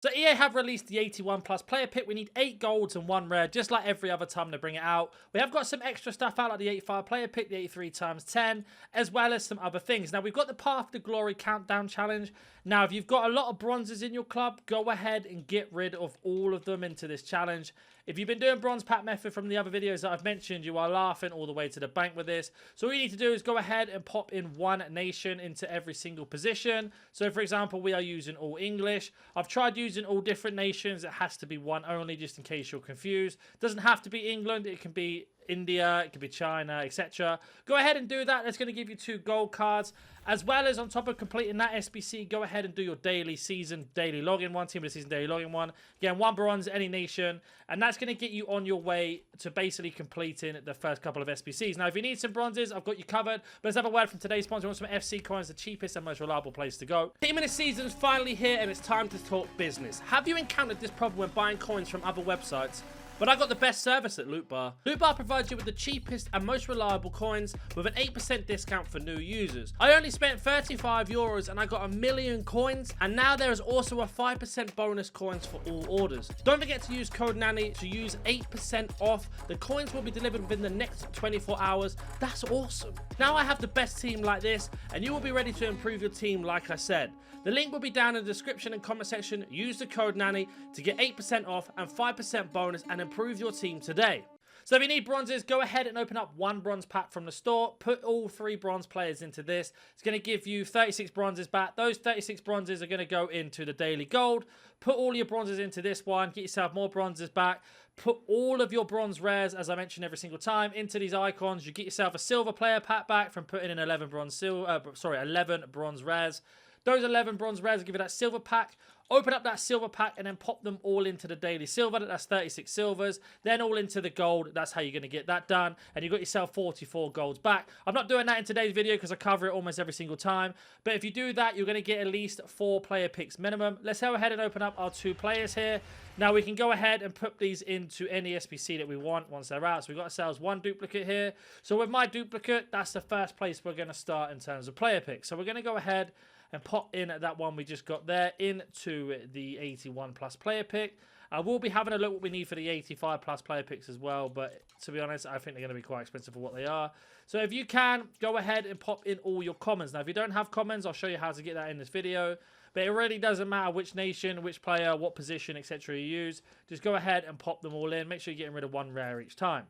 So EA have released the 81 plus player pick. We need 8 golds and 1 rare, just like every other time they bring it out. We have got some extra stuff out, like the 85 player pick, the 83 times 10, as well as some other things. Now, we've got the Path to Glory countdown challenge. Now, if you've got a lot of bronzes in your club, go ahead and get rid of all of them into this challenge. If you've been doing bronze pack method from the other videos that I've mentioned, you are laughing all the way to the bank with this. So all you need to do is go ahead and pop in one nation into every single position. So for example, we are using all English. I've tried using all different nations. It has to be one only, just in case you're confused. It doesn't have to be England. It can be India, it could be China, etc. Go ahead and do that. That's going to give you 2 gold cards. As well as on top of completing that SBC, go ahead and do your daily season, daily login one, team of the season, daily login one. Again, 1 bronze, any nation. And that's going to get you on your way to basically completing the first couple of SBCs. Now, if you need some bronzes, I've got you covered. But let's have a word from today's sponsor. We want some FC coins, the cheapest and most reliable place to go. Team of the season is finally here, and it's time to talk business. Have you encountered this problem when buying coins from other websites? But I got the best service at Loot Bar. Loot Bar provides you with the cheapest and most reliable coins with an 8% discount for new users. I only spent 35 euros and I got 1 million coins, and now there is also a 5% bonus coins for all orders. Don't forget to use code NANNY to use 8% off. The coins will be delivered within the next 24 hours. That's awesome. Now I have the best team like this, and you will be ready to improve your team like I said. The link will be down in the description and comment section. Use the code NANNY to get 8% off and 5% bonus and improve your team today. So if you need bronzes, go ahead and open up 1 bronze pack from the store. Put all 3 bronze players into this. It's going to give you 36 bronzes back. Those 36 bronzes are going to go into the daily gold. Put all your bronzes into this one. Get yourself more bronzes back. Put all of your bronze rares, as I mentioned every single time, into these icons. You get yourself a silver player pack back from putting in 11 bronze 11 bronze rares. Those 11 bronze rares will give you that silver pack. Open up that silver pack and then pop them all into the daily silver. That's 36 silvers. Then all into the gold. That's how you're going to get that done. And you got yourself 44 golds back. I'm not doing that in today's video because I cover it almost every single time. But if you do that, you're going to get at least 4 player picks minimum. Let's go ahead and open up our 2 players here. Now we can go ahead and put these into any SBC that we want once they're out. So we've got ourselves 1 duplicate here. So with my duplicate, that's the first place we're going to start in terms of player picks. So we're going to go ahead and pop in that one we just got there into the 81 plus player pick. I will be having a look what we need for the 85 plus player picks as well, but to be honest, I think they're going to be quite expensive for what they are. So if you can, go ahead and pop in all your commons. Now, if you don't have commons, I'll show you how to get that in this video. But it really doesn't matter which nation, which player, what position, etc. you use. Just go ahead and pop them all in. Make sure you're getting rid of 1 rare each time.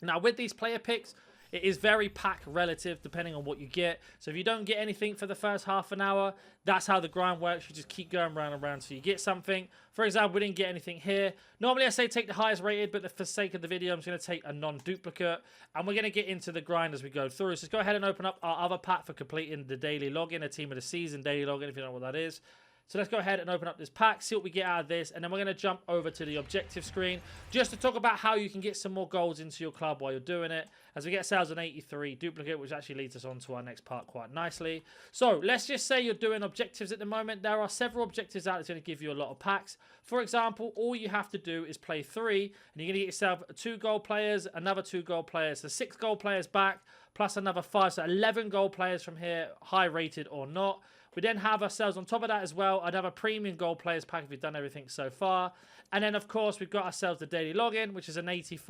Now, with these player picks, it is very pack relative depending on what you get. So if you don't get anything for the first half an hour, that's how the grind works. You just keep going round and round till you get something. For example, we didn't get anything here. Normally I say take the highest rated, but for the sake of the video, I'm just going to take a non-duplicate. And we're going to get into the grind as we go through. So just go ahead and open up our other pack for completing the daily login, a team of the season daily login, if you know what that is. So let's go ahead and open up this pack, see what we get out of this, and then we're going to jump over to the objective screen just to talk about how you can get some more golds into your club while you're doing it, as we get ourselves an 83 duplicate, which actually leads us on to our next part quite nicely. So let's just say you're doing objectives at the moment. There are several objectives out that's going to give you a lot of packs. For example, all you have to do is play 3, and you're going to get yourself 2 gold players, another 2 gold players, so 6 gold players back, plus another 5, so 11 gold players from here, high rated or not. We then have ourselves on top of that as well, I'd have a premium gold players pack if you've done everything so far. And then, of course, we've got ourselves the daily login, which is an 80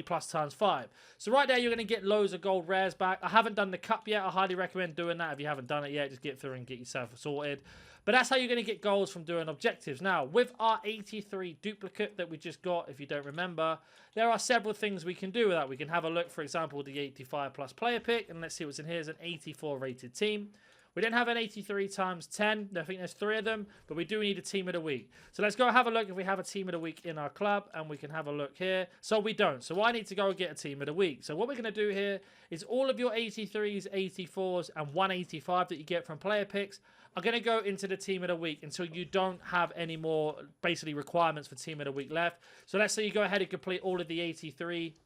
plus times 5. So right there, you're going to get loads of gold rares back. I haven't done the cup yet. I highly recommend doing that. If you haven't done it yet, just get through and get yourself sorted. But that's how you're going to get golds from doing objectives. Now, with our 83 duplicate that we just got, if you don't remember, there are several things we can do with that. We can have a look, for example, the 85 plus player pick, and let's see what's in here. Is an 84 rated team. We don't have an 83 times 10. I think there's 3 of them, but we do need a team of the week. So let's go have a look if we have a team of the week in our club, and we can have a look here. So we don't. So I need to go get a team of the week. So what we're going to do here is all of your 83s, 84s, and 185 that you get from player picks are going to go into the team of the week until you don't have any more basically requirements for team of the week left. So let's say you go ahead and complete all of the 83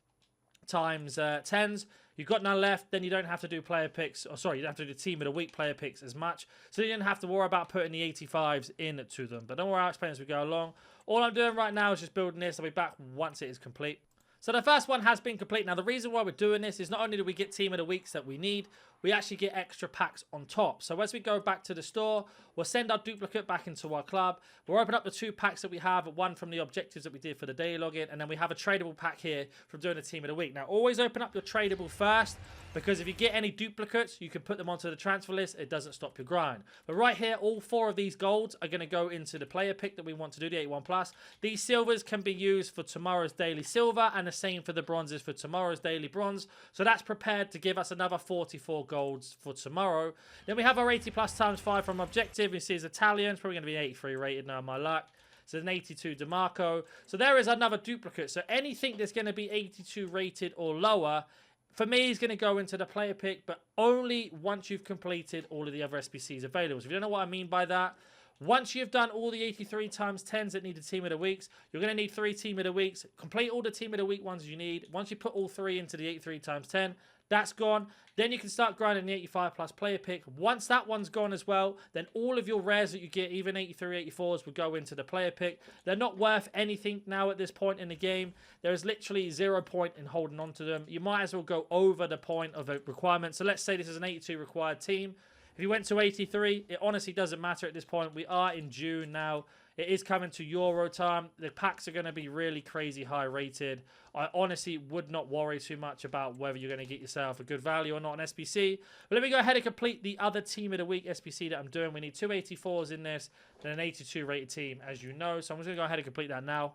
times 10s. You've got none left, then you don't have to do player picks, or sorry, you don't have to do team of the week player picks as much. So you don't have to worry about putting the 85s into them. But don't worry, I'll explain as we go along. All I'm doing right now is just building this. I'll be back once it is complete. So the first one has been complete. Now, the reason why we're doing this is not only do we get team of the weeks that we need, we actually get extra packs on top. So as we go back to the store, we'll send our duplicate back into our club. We'll open up the 2 packs that we have, one from the objectives that we did for the daily login, and then we have a tradable pack here from doing the team of the week. Now, always open up your tradable first, because if you get any duplicates, you can put them onto the transfer list. It doesn't stop your grind. But right here, all 4 of these golds are going to go into the player pick that we want to do, the 81 plus. These silvers can be used for tomorrow's daily silver, and the same for the bronzes for tomorrow's daily bronze. So that's prepared to give us another 44 golds for tomorrow. Then we have our 80 plus times 5 from objective. You see it's Italian. It's probably going to be 83 rated now, my luck. So an 82 DeMarco. So there is another duplicate. So anything that's going to be 82 rated or lower, for me, is going to go into the player pick, but only once you've completed all of the other SBCs available. So if you don't know what I mean by that, once you've done all the 83 times 10s that need a team of the weeks, you're going to need 3 team of the weeks. Complete all the team of the week ones you need. Once you put all 3 into the 83 times 10, that's gone. Then you can start grinding the 85 plus player pick. Once that one's gone as well, then all of your rares that you get, even 83, 84s, will go into the player pick. They're not worth anything now at this point in the game. There is literally 0 point in holding on to them. You might as well go over the point of a requirement. So let's say this is an 82 required team. If you went to 83, it honestly doesn't matter at this point. We are in June now. It is coming to Euro time. The packs are going to be really crazy high rated. I honestly would not worry too much about whether you're going to get yourself a good value or not on SBC. But let me go ahead and complete the other team of the week SBC that I'm doing. We need 2 84s in this, then an 82 rated team, as you know. So I'm just going to go ahead and complete that now.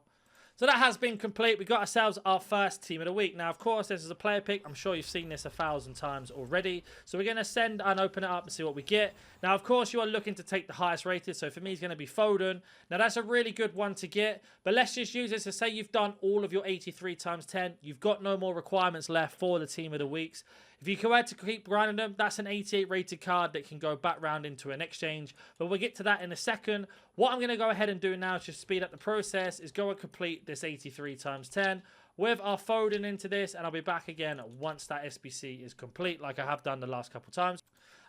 So that has been complete. We got ourselves our first team of the week. Now, of course, this is a player pick. I'm sure you've seen this 1,000 times already. So we're going to send and open it up and see what we get. Now, of course, you are looking to take the highest rated. So for me, it's going to be Foden. Now, that's a really good one to get. But let's just use this to say you've done all of your 83 times 10. You've got no more requirements left for the team of the weeks. If you go ahead to keep grinding them, that's an 88 rated card that can go back round into an exchange. But we'll get to that in a second. What I'm going to go ahead and do now to speed up the process is go and complete this 83 times 10 with our Foden into this. And I'll be back again once that SBC is complete, like I have done the last couple of times.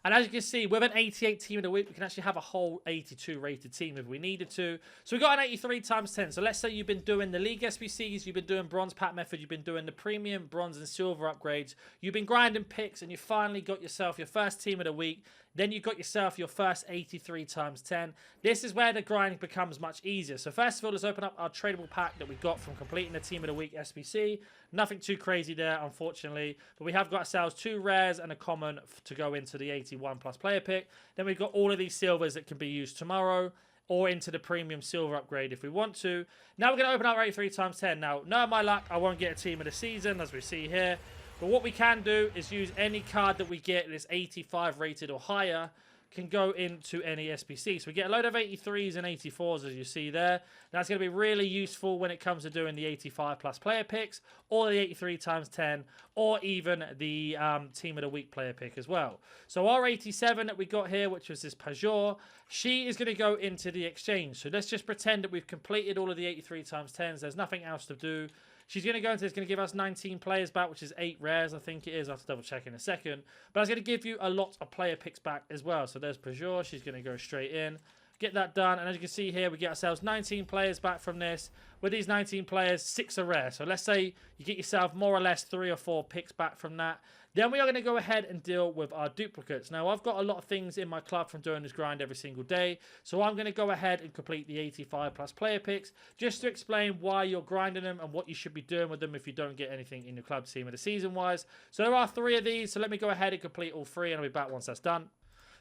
And as you can see, with an 88 team of the week, we can actually have a whole 82 rated team if we needed to. So we got an 83 times 10. So let's say you've been doing the League SBCs, you've been doing bronze pack method, you've been doing the premium, bronze and silver upgrades. You've been grinding picks and you finally got yourself your first team of the week. Then you got yourself your first 83 times 10. This is where the grinding becomes much easier. So first of all, let's open up our tradable pack that we got from completing the team of the week SBC. Nothing too crazy there, unfortunately. But we have got ourselves 2 rares and a common to go into the 81 plus player pick. Then we've got all of these silvers that can be used tomorrow or into the premium silver upgrade if we want to. Now we're going to open up our 83 times 10. Now, no, my luck, I won't get a team of the season, as we see here. But what we can do is use any card that we get that's 85 rated or higher can go into any SBC. So we get a load of 83s and 84s, as you see there. That's going to be really useful when it comes to doing the 85 plus player picks, or the 83 times 10, or even the team of the week player pick as well. So our 87 that we got here, which was this Pajor, she is going to go into the exchange. So let's just pretend that we've completed all of the 83 times 10s. There's nothing else to do. She's going to go into this, going to give us 19 players back, which is 8 rares, I think it is. I'll have to double check in a second. But I was going to give you a lot of player picks back as well. So there's Pajor. She's going to go straight in. Get that done. And as you can see here, we get ourselves 19 players back from this. With these 19 players, 6 are rare. So let's say you get yourself more or less 3 or 4 picks back from that. Then we are going to go ahead and deal with our duplicates. Now, I've got a lot of things in my club from doing this grind every single day. So I'm going to go ahead and complete the 85 plus player picks just to explain why you're grinding them and what you should be doing with them if you don't get anything in your club team of the season wise. So there are 3 of these. So let me go ahead and complete all 3 and I'll be back once that's done.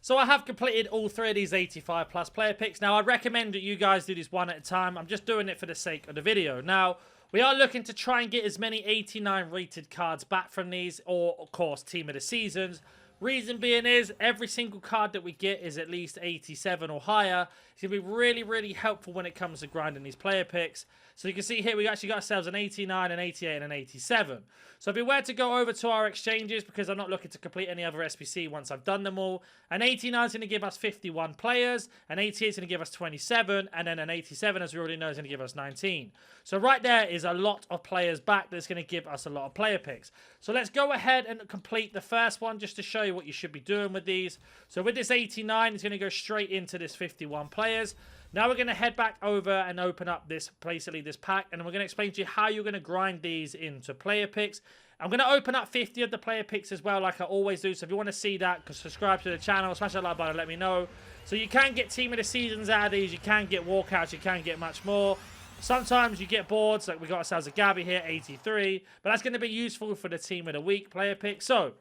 So I have completed all 3 of these 85 plus player picks. Now, I'd recommend that you guys do this one at a time. I'm just doing it for the sake of the video. Now, we are looking to try and get as many 89 rated cards back from these, or of course, team of the seasons. Reason being is every single card that we get is at least 87 or higher. It's going to be really, really helpful when it comes to grinding these player picks. So you can see here we actually got ourselves an 89, an 88, and an 87. So if we were to go over to our exchanges, because I'm not looking to complete any other SBC once I've done them all, an 89 is going to give us 51 players, an 88 is going to give us 27, and then an 87, as we already know, is going to give us 19. So right there is a lot of players back that's going to give us a lot of player picks. So let's go ahead and complete the first one just to show you what you should be doing with these. So with this 89, it's going to go straight into this 51 players. Now we're going to head back over and open up this, basically this pack, and we're going to explain to you how you're going to grind these into player picks. I'm going to open up 50 of the player picks as well, like I always do. So if you want to see that, subscribe to the channel, smash that like button, let me know. So you can get team of the seasons out of these. You can get walkouts. You can get much more. Sometimes you get boards, like we got ourselves a Gabby here, 83. But that's going to be useful for the team of the week player pick. So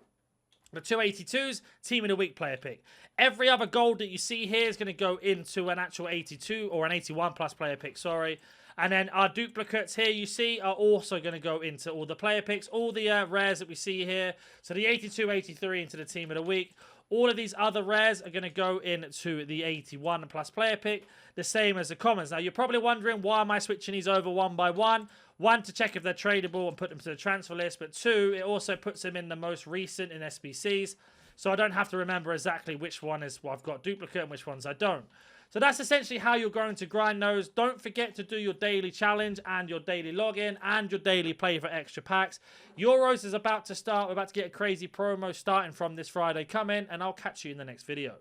the 282s, team of the week player pick. Every other gold that you see here is going to go into an actual 82 or an 81 plus player pick, sorry. And then our duplicates here you see are also going to go into all the player picks, all the rares that we see here. So the 82, 83 into the team of the week. All of these other rares are going to go into the 81 plus player pick, the same as the commons. Now, you're probably wondering, why am I switching these over one by one? One, to check if they're tradable and put them to the transfer list. But two, it also puts them in the most recent in SBCs. So I don't have to remember exactly which one is what I've got duplicate and which ones I don't. So that's essentially how you're going to grind those. Don't forget to do your daily challenge and your daily login and your daily play for extra packs. Euros is about to start. We're about to get a crazy promo starting from this Friday. Come in and I'll catch you in the next video.